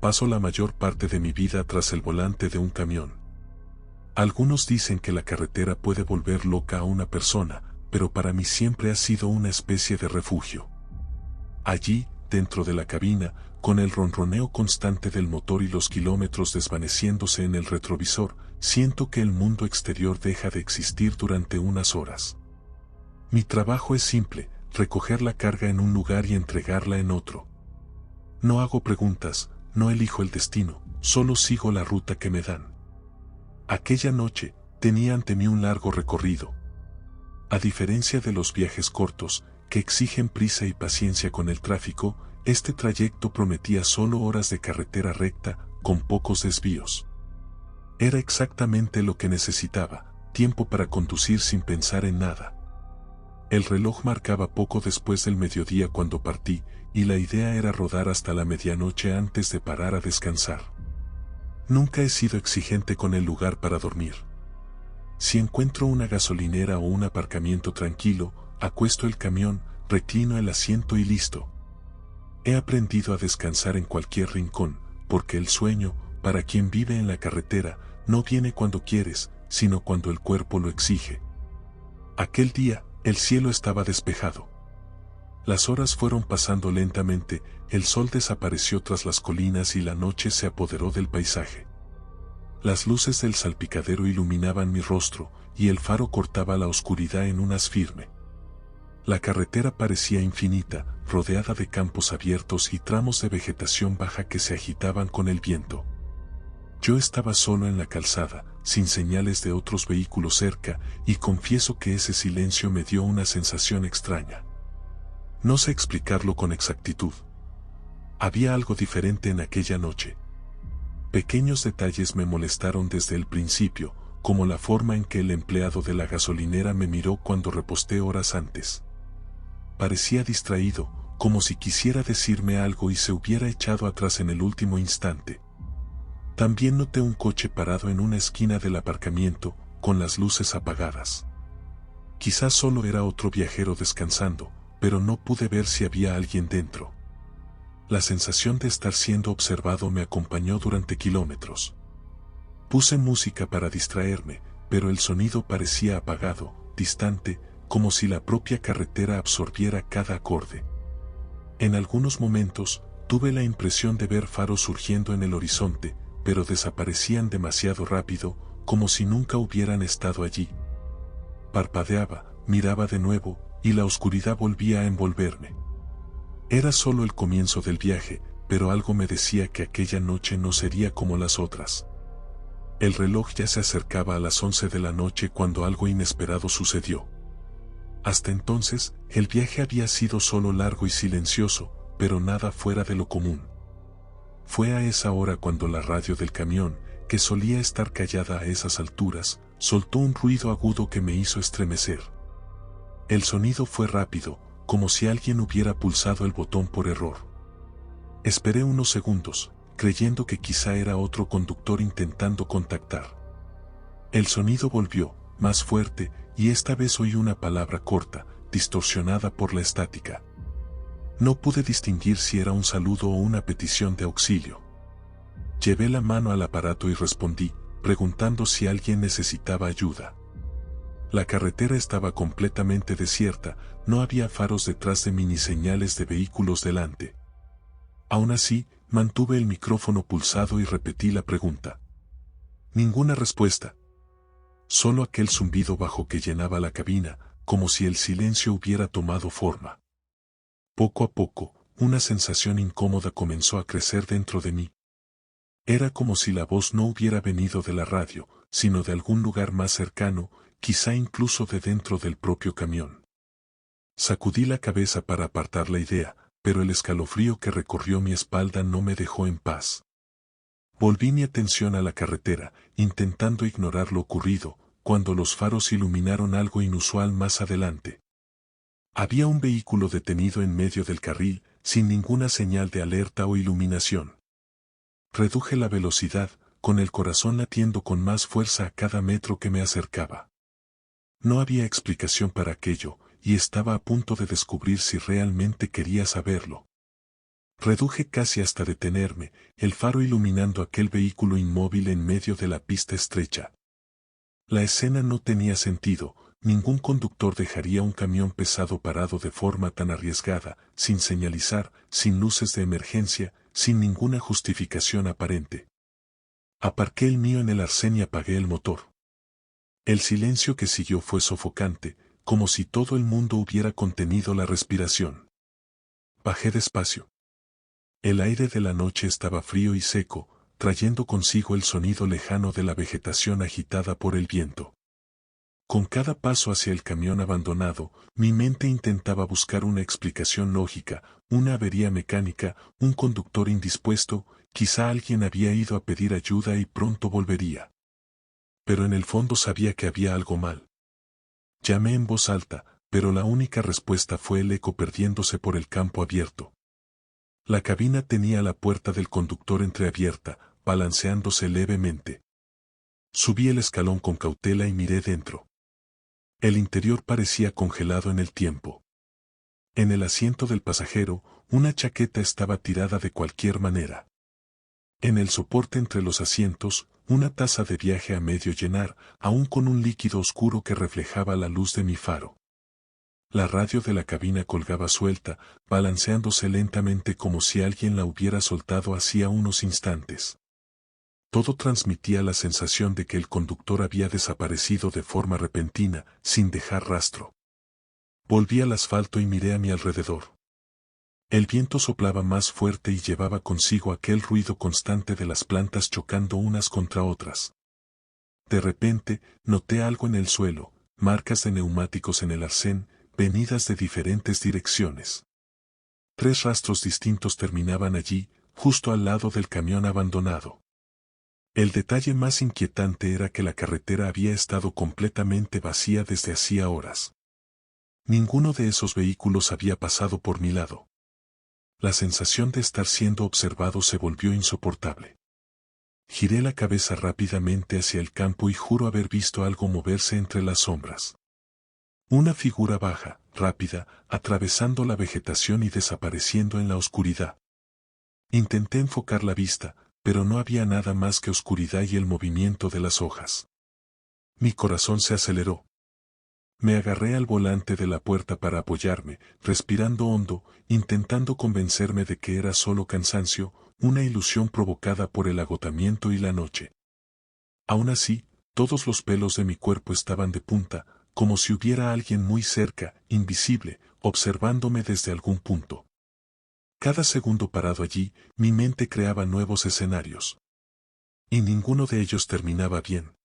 Paso la mayor parte de mi vida tras el volante de un camión. Algunos dicen que la carretera puede volver loca a una persona, pero para mí siempre ha sido una especie de refugio. Allí, dentro de la cabina, con el ronroneo constante del motor y los kilómetros desvaneciéndose en el retrovisor, siento que el mundo exterior deja de existir durante unas horas. Mi trabajo es simple, recoger la carga en un lugar y entregarla en otro. No hago preguntas, no elijo el destino, solo sigo la ruta que me dan. Aquella noche, tenía ante mí un largo recorrido. A diferencia de los viajes cortos, que exigen prisa y paciencia con el tráfico, este trayecto prometía solo horas de carretera recta, con pocos desvíos. Era exactamente lo que necesitaba, tiempo para conducir sin pensar en nada. El reloj marcaba poco después del mediodía cuando partí, y la idea era rodar hasta la medianoche antes de parar a descansar. Nunca he sido exigente con el lugar para dormir. Si encuentro una gasolinera o un aparcamiento tranquilo, acuesto el camión, reclino el asiento y listo. He aprendido a descansar en cualquier rincón, porque el sueño, para quien vive en la carretera, no viene cuando quieres, sino cuando el cuerpo lo exige. Aquel día, el cielo estaba despejado. Las horas fueron pasando lentamente, el sol desapareció tras las colinas y la noche se apoderó del paisaje. Las luces del salpicadero iluminaban mi rostro, y el faro cortaba la oscuridad en un haz firme. La carretera parecía infinita, rodeada de campos abiertos y tramos de vegetación baja que se agitaban con el viento. Yo estaba solo en la calzada, sin señales de otros vehículos cerca, y confieso que ese silencio me dio una sensación extraña. No sé explicarlo con exactitud. Había algo diferente en aquella noche. Pequeños detalles me molestaron desde el principio, como la forma en que el empleado de la gasolinera me miró cuando reposté horas antes. Parecía distraído, como si quisiera decirme algo y se hubiera echado atrás en el último instante. También noté un coche parado en una esquina del aparcamiento, con las luces apagadas. Quizás solo era otro viajero descansando, pero no pude ver si había alguien dentro. La sensación de estar siendo observado me acompañó durante kilómetros. Puse música para distraerme, pero el sonido parecía apagado, distante, como si la propia carretera absorbiera cada acorde. En algunos momentos, tuve la impresión de ver faros surgiendo en el horizonte, pero desaparecían demasiado rápido, como si nunca hubieran estado allí. Parpadeaba, miraba de nuevo, y la oscuridad volvía a envolverme. Era solo el comienzo del viaje, pero algo me decía que aquella noche no sería como las otras. El reloj ya se acercaba a las 11 de la noche cuando algo inesperado sucedió. Hasta entonces, el viaje había sido solo largo y silencioso, pero nada fuera de lo común. Fue a esa hora cuando la radio del camión, que solía estar callada a esas alturas, soltó un ruido agudo que me hizo estremecer. El sonido fue rápido, como si alguien hubiera pulsado el botón por error. Esperé unos segundos, creyendo que quizá era otro conductor intentando contactar. El sonido volvió, más fuerte, y esta vez oí una palabra corta, distorsionada por la estática. No pude distinguir si era un saludo o una petición de auxilio. Llevé la mano al aparato y respondí, preguntando si alguien necesitaba ayuda. La carretera estaba completamente desierta, no había faros detrás de mí ni señales de vehículos delante. Aún así, mantuve el micrófono pulsado y repetí la pregunta. Ninguna respuesta. Solo aquel zumbido bajo que llenaba la cabina, como si el silencio hubiera tomado forma. Poco a poco, una sensación incómoda comenzó a crecer dentro de mí. Era como si la voz no hubiera venido de la radio, sino de algún lugar más cercano, quizá incluso de dentro del propio camión. Sacudí la cabeza para apartar la idea, pero el escalofrío que recorrió mi espalda no me dejó en paz. Volví mi atención a la carretera, intentando ignorar lo ocurrido, cuando los faros iluminaron algo inusual más adelante. Había un vehículo detenido en medio del carril, sin ninguna señal de alerta o iluminación. Reduje la velocidad, con el corazón latiendo con más fuerza a cada metro que me acercaba. No había explicación para aquello, y estaba a punto de descubrir si realmente quería saberlo. Reduje casi hasta detenerme, el faro iluminando aquel vehículo inmóvil en medio de la pista estrecha. La escena no tenía sentido, ningún conductor dejaría un camión pesado parado de forma tan arriesgada, sin señalizar, sin luces de emergencia, sin ninguna justificación aparente. Aparqué el mío en el arcén y apagué el motor. El silencio que siguió fue sofocante, como si todo el mundo hubiera contenido la respiración. Bajé despacio. El aire de la noche estaba frío y seco, trayendo consigo el sonido lejano de la vegetación agitada por el viento. Con cada paso hacia el camión abandonado, mi mente intentaba buscar una explicación lógica, una avería mecánica, un conductor indispuesto, quizá alguien había ido a pedir ayuda y pronto volvería. Pero en el fondo sabía que había algo mal. Llamé en voz alta, pero la única respuesta fue el eco perdiéndose por el campo abierto. La cabina tenía la puerta del conductor entreabierta, balanceándose levemente. Subí el escalón con cautela y miré dentro. El interior parecía congelado en el tiempo. En el asiento del pasajero, una chaqueta estaba tirada de cualquier manera. En el soporte entre los asientos, una taza de viaje a medio llenar, aún con un líquido oscuro que reflejaba la luz de mi faro. La radio de la cabina colgaba suelta, balanceándose lentamente como si alguien la hubiera soltado hacía unos instantes. Todo transmitía la sensación de que el conductor había desaparecido de forma repentina, sin dejar rastro. Volví al asfalto y miré a mi alrededor. El viento soplaba más fuerte y llevaba consigo aquel ruido constante de las plantas chocando unas contra otras. De repente, noté algo en el suelo, marcas de neumáticos en el arcén, venidas de diferentes direcciones. 3 rastros distintos terminaban allí, justo al lado del camión abandonado. El detalle más inquietante era que la carretera había estado completamente vacía desde hacía horas. Ninguno de esos vehículos había pasado por mi lado. La sensación de estar siendo observado se volvió insoportable. Giré la cabeza rápidamente hacia el campo y juro haber visto algo moverse entre las sombras. Una figura baja, rápida, atravesando la vegetación y desapareciendo en la oscuridad. Intenté enfocar la vista, pero no había nada más que oscuridad y el movimiento de las hojas. Mi corazón se aceleró. Me agarré al volante de la puerta para apoyarme, respirando hondo, intentando convencerme de que era solo cansancio, una ilusión provocada por el agotamiento y la noche. Aún así, todos los pelos de mi cuerpo estaban de punta, como si hubiera alguien muy cerca, invisible, observándome desde algún punto. Cada segundo parado allí, mi mente creaba nuevos escenarios. Y ninguno de ellos terminaba bien.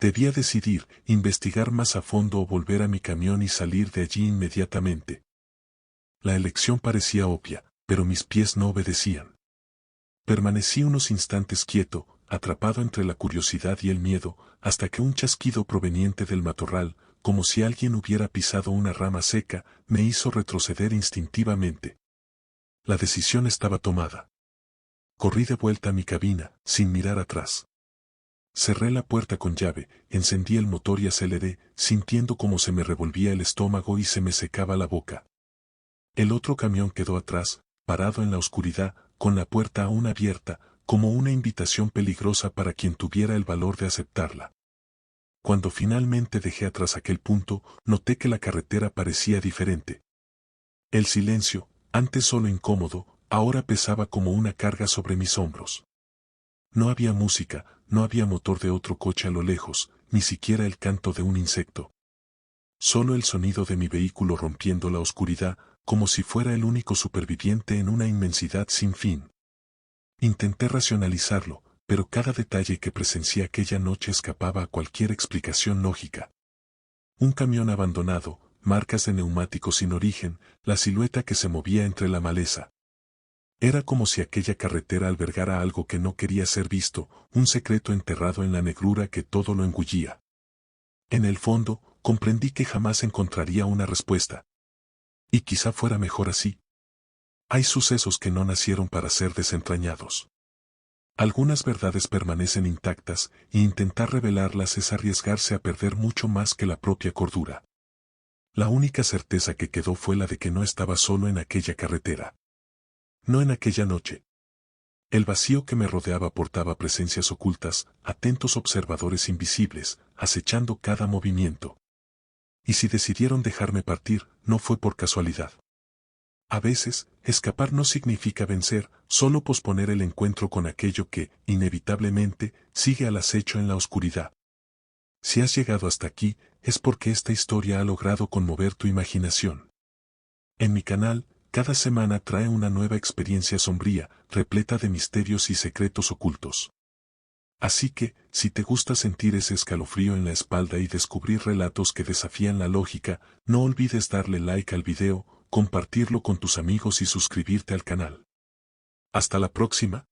Debía decidir, investigar más a fondo o volver a mi camión y salir de allí inmediatamente. La elección parecía obvia, pero mis pies no obedecían. Permanecí unos instantes quieto, atrapado entre la curiosidad y el miedo, hasta que un chasquido proveniente del matorral, como si alguien hubiera pisado una rama seca, me hizo retroceder instintivamente. La decisión estaba tomada. Corrí de vuelta a mi cabina, sin mirar atrás. Cerré la puerta con llave, encendí el motor y aceleré, sintiendo como se me revolvía el estómago y se me secaba la boca. El otro camión quedó atrás, parado en la oscuridad, con la puerta aún abierta, como una invitación peligrosa para quien tuviera el valor de aceptarla. Cuando finalmente dejé atrás aquel punto, noté que la carretera parecía diferente. El silencio, antes solo incómodo, ahora pesaba como una carga sobre mis hombros. No había música, no había motor de otro coche a lo lejos, ni siquiera el canto de un insecto. Solo el sonido de mi vehículo rompiendo la oscuridad, como si fuera el único superviviente en una inmensidad sin fin. Intenté racionalizarlo, pero cada detalle que presencié aquella noche escapaba a cualquier explicación lógica. Un camión abandonado, marcas de neumáticos sin origen, la silueta que se movía entre la maleza. Era como si aquella carretera albergara algo que no quería ser visto, un secreto enterrado en la negrura que todo lo engullía. En el fondo, comprendí que jamás encontraría una respuesta. Y quizá fuera mejor así. Hay sucesos que no nacieron para ser desentrañados. Algunas verdades permanecen intactas, e intentar revelarlas es arriesgarse a perder mucho más que la propia cordura. La única certeza que quedó fue la de que no estaba solo en aquella carretera. no en aquella noche. El vacío que me rodeaba portaba presencias ocultas, atentos observadores invisibles, acechando cada movimiento. Y si decidieron dejarme partir, no fue por casualidad. A veces, escapar no significa vencer, solo posponer el encuentro con aquello que, inevitablemente, sigue al acecho en la oscuridad. Si has llegado hasta aquí, es porque esta historia ha logrado conmover tu imaginación. En mi canal, cada semana trae una nueva experiencia sombría, repleta de misterios y secretos ocultos. Así que, si te gusta sentir ese escalofrío en la espalda y descubrir relatos que desafían la lógica, no olvides darle like al video, compartirlo con tus amigos y suscribirte al canal. Hasta la próxima.